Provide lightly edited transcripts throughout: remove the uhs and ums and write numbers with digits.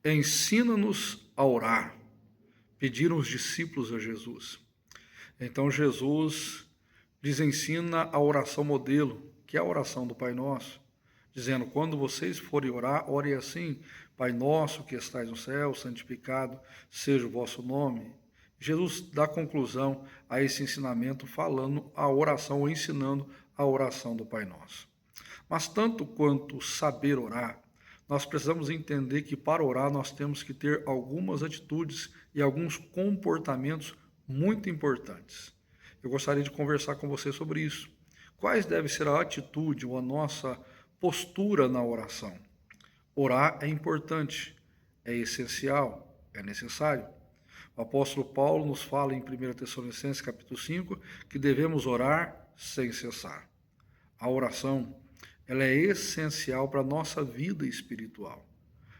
Ensina-nos a orar, pediram os discípulos a Jesus. Então Jesus lhes ensina a oração modelo, que é a oração do Pai Nosso, dizendo: quando vocês forem orar, orem assim: Pai nosso que estais no céu, santificado seja o vosso nome. Jesus dá conclusão a esse ensinamento falando a oração ou ensinando a oração do Pai Nosso. Mas tanto quanto saber orar, nós precisamos entender que para orar nós temos que ter algumas atitudes e alguns comportamentos muito importantes. Eu gostaria de conversar com você sobre isso. Quais deve ser a atitude ou a nossa postura na oração? Orar é importante, é essencial, é necessário. O apóstolo Paulo nos fala em 1 Tessalonicenses capítulo 5 que devemos orar sem cessar. A oração, ela é essencial para a nossa vida espiritual.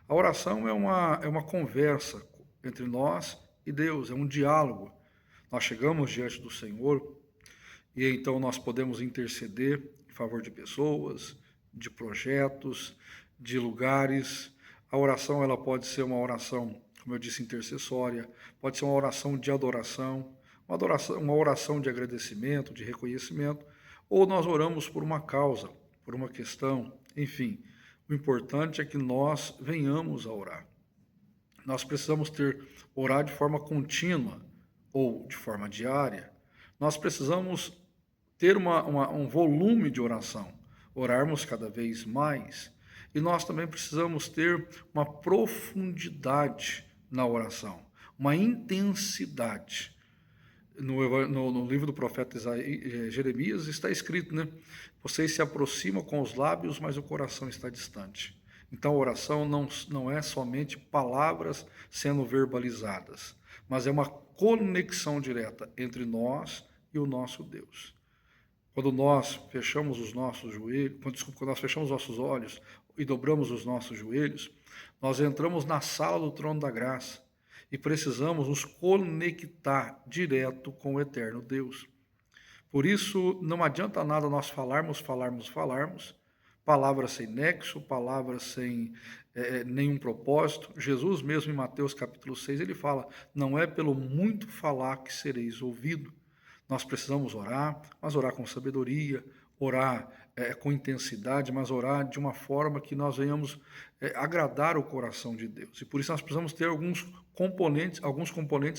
A oração é uma conversa entre nós e Deus, é um diálogo. Nós chegamos diante do Senhor e então nós podemos interceder em favor de pessoas, de projetos, de lugares. A oração, ela pode ser uma oração, como eu disse, intercessória, pode ser uma oração de adoração, uma oração de agradecimento, de reconhecimento, ou nós oramos por uma causa, por uma questão, enfim. O importante é que nós venhamos a orar. Nós precisamos orar de forma contínua ou de forma diária. Nós precisamos ter um volume de oração, orarmos cada vez mais. E nós também precisamos ter uma profundidade na oração, uma intensidade. No livro do profeta Jeremias está escrito, né? Vocês se aproximam com os lábios, mas o coração está distante. Então a oração não é somente palavras sendo verbalizadas, mas é uma conexão direta entre nós e o nosso Deus. Quando nós fechamos os nossos joelhos, quando nós fechamos nossos olhos e dobramos os nossos joelhos, nós entramos na sala do trono da graça e precisamos nos conectar direto com o eterno Deus. Por isso, não adianta nada nós falarmos, palavras sem nexo, palavras sem nenhum propósito. Jesus mesmo em Mateus capítulo 6, ele fala: não é pelo muito falar que sereis ouvido. Nós precisamos orar, mas orar com sabedoria, orar com intensidade, mas orar de uma forma que nós venhamos agradar o coração de Deus. E por isso nós precisamos ter alguns componentes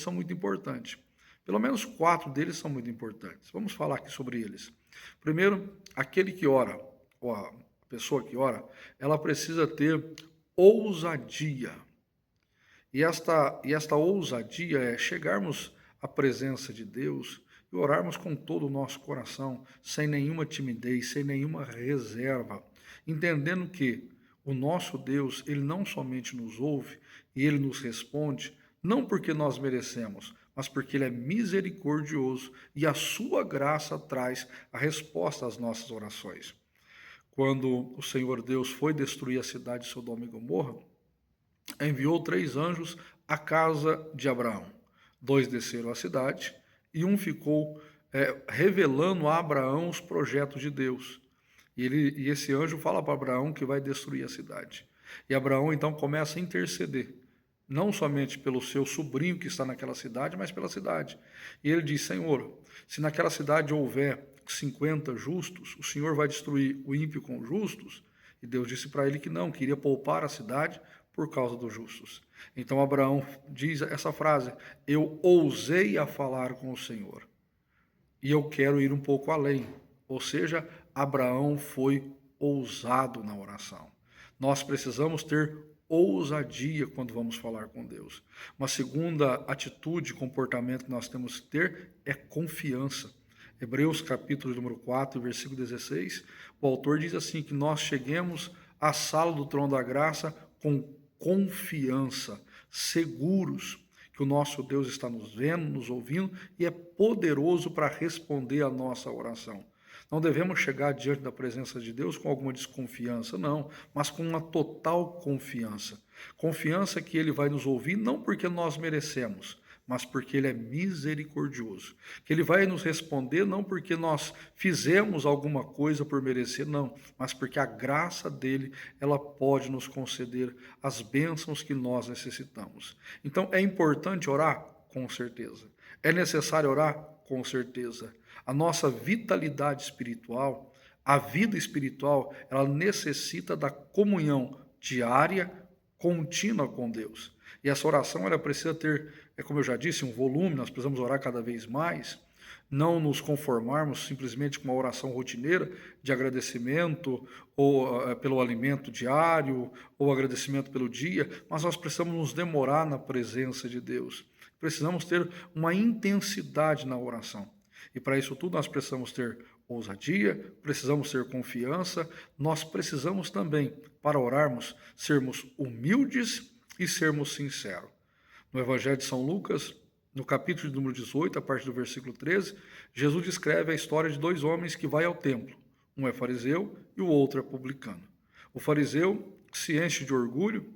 são muito importantes. Pelo menos 4 deles são muito importantes. Vamos falar aqui sobre eles. Primeiro, aquele que ora, ou a pessoa que ora, ela precisa ter ousadia. E esta ousadia é chegarmos à presença de Deus e orarmos com todo o nosso coração, sem nenhuma timidez, sem nenhuma reserva, entendendo que o nosso Deus, ele não somente nos ouve e ele nos responde, não porque nós merecemos, mas porque ele é misericordioso e a sua graça traz a resposta às nossas orações. Quando o Senhor Deus foi destruir a cidade de Sodoma e Gomorra, enviou 3 anjos à casa de Abraão. 2 desceram à cidade e um ficou revelando a Abraão os projetos de Deus. E esse anjo fala para Abraão que vai destruir a cidade. E Abraão então começa a interceder, não somente pelo seu sobrinho que está naquela cidade, mas pela cidade. E ele diz: Senhor, se naquela cidade houver 50 justos, o Senhor vai destruir o ímpio com os justos? E Deus disse para ele que não, que iria poupar a cidade por causa dos justos. Então Abraão diz essa frase: eu ousei a falar com o Senhor e eu quero ir um pouco além. Ou seja, Abraão foi ousado na oração. Nós precisamos ter ousadia quando vamos falar com Deus. Uma segunda atitude, comportamento que nós temos que ter é confiança. Hebreus capítulo número 4, versículo 16, o autor diz assim, que nós cheguemos à sala do trono da graça com confiança, seguros que o nosso Deus está nos vendo, nos ouvindo e é poderoso para responder a nossa oração. Não devemos chegar diante da presença de Deus com alguma desconfiança, não, mas com uma total confiança. Confiança que Ele vai nos ouvir não porque nós merecemos, mas porque Ele é misericordioso. Que Ele vai nos responder não porque nós fizemos alguma coisa por merecer, não, mas porque a graça dEle, ela pode nos conceder as bênçãos que nós necessitamos. Então, é importante orar? Com certeza. É necessário orar? Com certeza. A nossa vitalidade espiritual, a vida espiritual, ela necessita da comunhão diária, contínua com Deus. E essa oração, ela precisa ter, como eu já disse, um volume, nós precisamos orar cada vez mais, não nos conformarmos simplesmente com uma oração rotineira de agradecimento ou pelo alimento diário ou agradecimento pelo dia, mas nós precisamos nos demorar na presença de Deus. Precisamos ter uma intensidade na oração. E para isso tudo nós precisamos ter ousadia, precisamos ter confiança, nós precisamos também, para orarmos, sermos humildes e sermos sinceros. No Evangelho de São Lucas, no capítulo número 18, a partir do versículo 13, Jesus descreve a história de dois homens que vai ao templo. Um é fariseu e o outro é publicano. O fariseu se enche de orgulho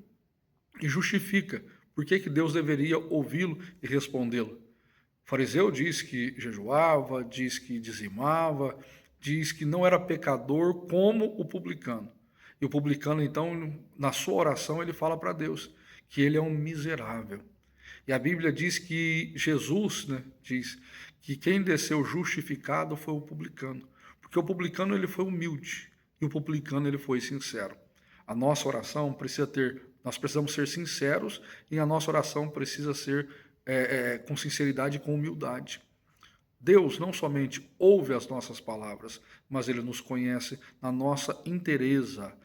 e justifica por que Deus deveria ouvi-lo e respondê-lo. O fariseu diz que jejuava, diz que dizimava, diz que não era pecador como o publicano. E o publicano, então, na sua oração, ele fala para Deus que ele é um miserável. E a Bíblia diz que Jesus, diz que quem desceu justificado foi o publicano. Porque o publicano ele foi humilde e o publicano ele foi sincero. A nossa oração precisa nós precisamos ser sinceros e a nossa oração precisa ser com sinceridade e com humildade. Deus não somente ouve as nossas palavras, mas Ele nos conhece na nossa inteireza.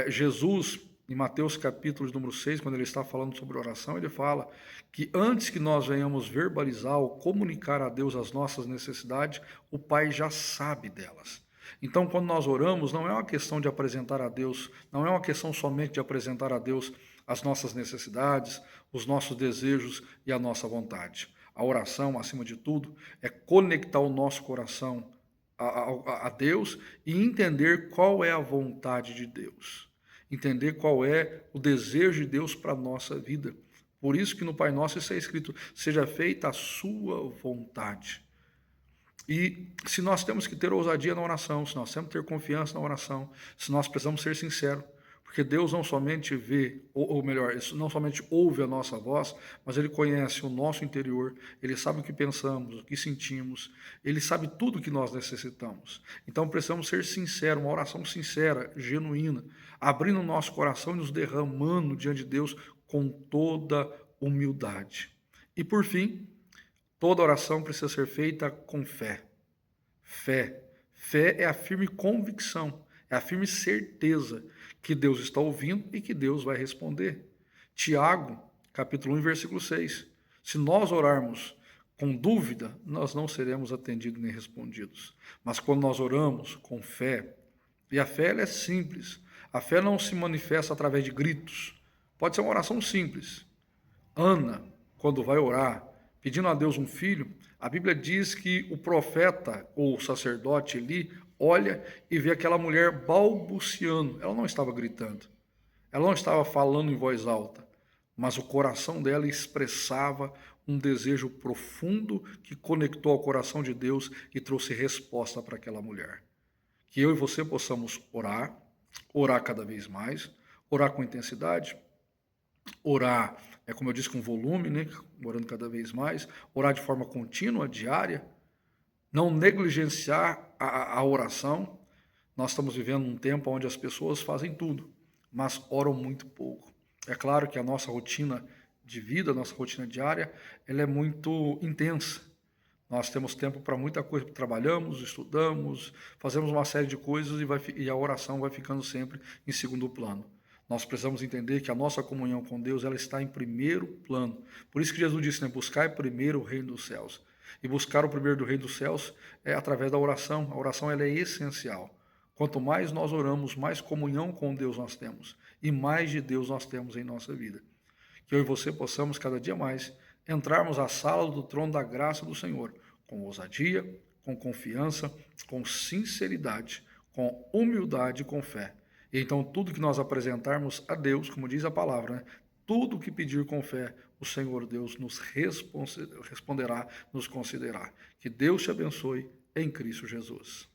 Jesus, em Mateus capítulo número 6, quando Ele está falando sobre oração, Ele fala que antes que nós venhamos verbalizar ou comunicar a Deus as nossas necessidades, o Pai já sabe delas. Então, quando nós oramos, não é uma questão de apresentar a Deus, não é uma questão somente de apresentar a Deus as nossas necessidades, os nossos desejos e a nossa vontade. A oração, acima de tudo, é conectar o nosso coração a Deus e entender qual é a vontade de Deus. Entender qual é o desejo de Deus para a nossa vida. Por isso que no Pai Nosso isso é escrito, seja feita a sua vontade. E se nós temos que ter ousadia na oração, se nós temos que ter confiança na oração, se nós precisamos ser sinceros, porque Deus não somente vê, ou melhor, não somente ouve a nossa voz, mas Ele conhece o nosso interior, Ele sabe o que pensamos, o que sentimos, Ele sabe tudo o que nós necessitamos. Então precisamos ser sinceros, uma oração sincera, genuína, abrindo o nosso coração e nos derramando diante de Deus com toda humildade. E por fim, toda oração precisa ser feita com fé. Fé. Fé é a firme convicção, é a firme certeza que Deus está ouvindo e que Deus vai responder. Tiago, capítulo 1, versículo 6. Se nós orarmos com dúvida, nós não seremos atendidos nem respondidos. Mas quando nós oramos com fé, e a fé ela é simples, a fé não se manifesta através de gritos. Pode ser uma oração simples. Ana, quando vai orar, pedindo a Deus um filho, a Bíblia diz que o profeta ou o sacerdote Eli olha e vê aquela mulher balbuciando. Ela não estava gritando, ela não estava falando em voz alta, mas o coração dela expressava um desejo profundo que conectou ao coração de Deus e trouxe resposta para aquela mulher. Que eu e você possamos orar cada vez mais, orar com intensidade, orar, como eu disse, com volume, orando cada vez mais, orar de forma contínua, diária, não negligenciar a oração. Nós estamos vivendo um tempo onde as pessoas fazem tudo, mas oram muito pouco. É claro que a nossa rotina de vida, a nossa rotina diária, ela é muito intensa. Nós temos tempo para muita coisa, trabalhamos, estudamos, fazemos uma série de coisas e a oração vai ficando sempre em segundo plano. Nós precisamos entender que a nossa comunhão com Deus ela está em primeiro plano. Por isso que Jesus disse, buscar primeiro o reino dos céus. E buscar o primeiro do reino dos céus é através da oração. A oração ela é essencial. Quanto mais nós oramos, mais comunhão com Deus nós temos. E mais de Deus nós temos em nossa vida. Que eu e você possamos cada dia mais entrarmos à sala do trono da graça do Senhor, com ousadia, com confiança, com sinceridade, com humildade e com fé. E então tudo que nós apresentarmos a Deus, como diz a palavra, tudo o que pedir com fé, o Senhor Deus nos responderá, nos concederá. Que Deus te abençoe em Cristo Jesus.